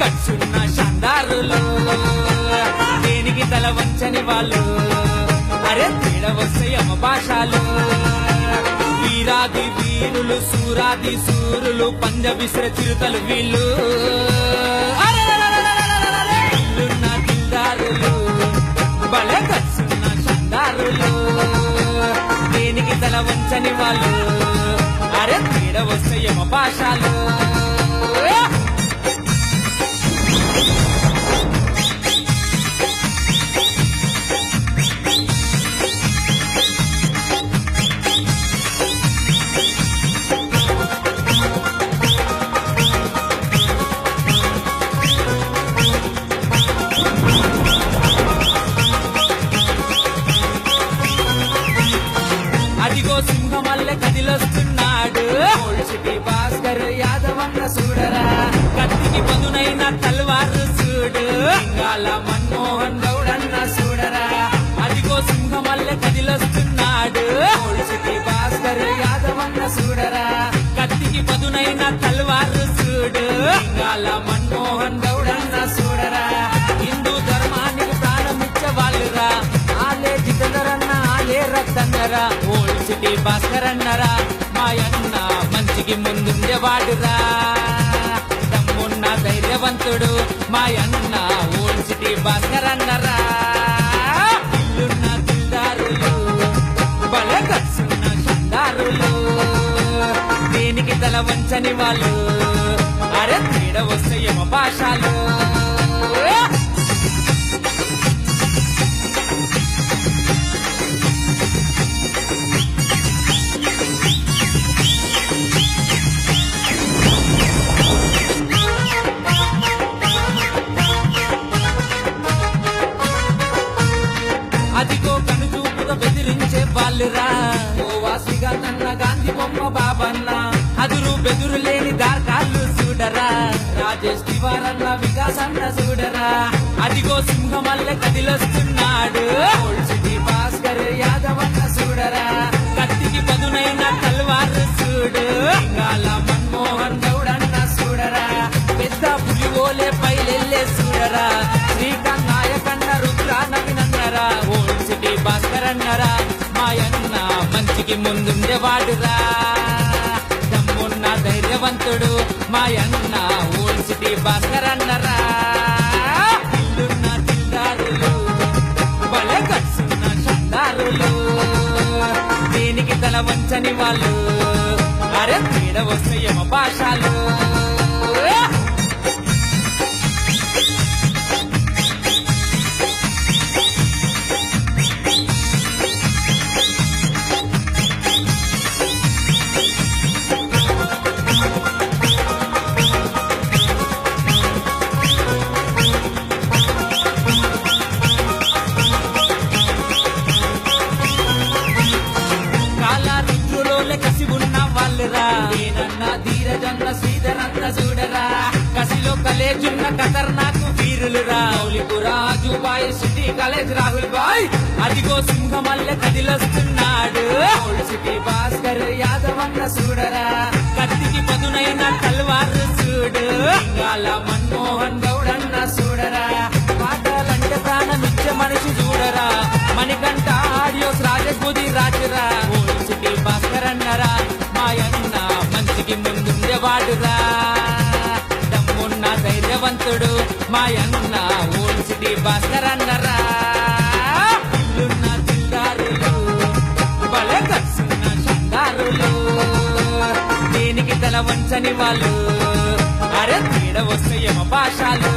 కచ్చున్న షందారులు దేనికి తల వంచని వాళ్ళు అరే తేడ వస్తే యమ భాషలు వీరాది వీరులు సూరాది సూరులు పంజ విసిర చిరుతలు వీళ్ళు ఇల్లున్న దిల్దారులు భలే కచ్చున్న షందారులు దేనికి తల వంచని వాళ్ళు అరే తేడ వస్తే యమ భాషలు అదిగో సింహమల్లె కదిలొస్తున్నాడు సిటీ భాస్కర్ యాదవన్న చూడరా కత్తికి పదునైన తల్వారు చూడు లింగాల మన్మోహన్ గౌడన్న చూడరా అదిగో సింహమల్లె కదిలొస్తున్నాడు సిటీ భాస్కర్ యాదవన్న చూడరా కత్తికి పదునైన తల్వారు చూడు లింగాల మన్మోహన్ గౌడన్న చూడరా హిందూ ధర్మానికి ప్రారంభించే వాళ్ళురా ఆలే జితధరన్న ఆలే రద్దన్నరా ఓల్డ్ సిటీ భాస్కర్ అన్నరా మాయన్న మంచికి ముందుండేవాడురా దమ్మున్న ధైర్యవంతుడు మాయన్న ఓల్డ్ సిటీ భాస్కర్ అన్నరా ఇల్లున్న దిల్దారులు భలే కచ్చున్న షందారులు దేనికి తల వంచని వాళ్ళు అరే తేడ వస్తే యమ భాషలు అదిగో కనుచూపుగా బెదిరించే వాళ్ళురా ఓ వాసిగా నన్న గాంధీ బొమ్మ బాబన్న అదురు బెదురు లేని దార్కాళ్ళు చూడరా రాజేష్ తివారన్న వికాసన్న చూడరా అదిగో సింహమల్లె కదిలొస్తున్నాడు ఓల్డ్ సిటీ భాస్కర్ యాదవన్న చూడరా కత్తికి పదునైన తల్వారు చూడు లింగాల మన్మోహన్ గౌడన్న చూడరా పెద్ద పులిగోలే పైలెల్లే చూడరా శ్రీకాంత్ నాయకన్న రుద్రా నవినన్నరా ఓల్డ్ సిటీ భాస్కర్ అన్నరా మాయన్న మంచికి ముందుండేవాడురా దమ్మున్న ధైర్యవంతుడు మాయన్న ఓల్డ్ సిటీ భాస్కర్ అన్నరా ఇల్లున్న దిల్దారులు భలే కచ్చున్న షందారులు దేనికి తల వంచని వాళ్ళు అరే తేడ వస్తే యమ భాషలు కసి ఉన్న వాళ్ళురా నేనన్న ధీరజన్న శ్రీధరన్న చూడరా కసిలో కలేజున్న ఖతర్నాకు వీరులురా మౌలిపురా జుబాయ్ సిటీ కాలేజ్ రాహుల్ బాయ్ అదిగో సింహమల్లె కదిలొస్తున్నాడు ఓల్డ్ సిటీ భాస్కర్ యాదవన్న చూడరా కత్తికి పదునైన తల్వారు చూడు లింగాల మన్మోహన్ గౌడన్న చూడరా పాటలంటే ప్రాణమిచ్చే మనిషి చూడరా మణికంఠ ఆడియోస్ రాజగుది రాజురా ఓల్డ్ సిటీ భాస్కర్ అన్నరా మాయన్న మంచికి ముందుండేవాడురా దమ్మున్న ధైర్యవంతుడు మాయన్న ఓల్డ్ సిటీ భాస్కర్ అన్నరా ఇల్లున్న దిల్దారులు భలే కచ్చున్న షందారులు దేనికి తల వంచని వాళ్ళు అరే తేడ వస్తే యమ భాషలు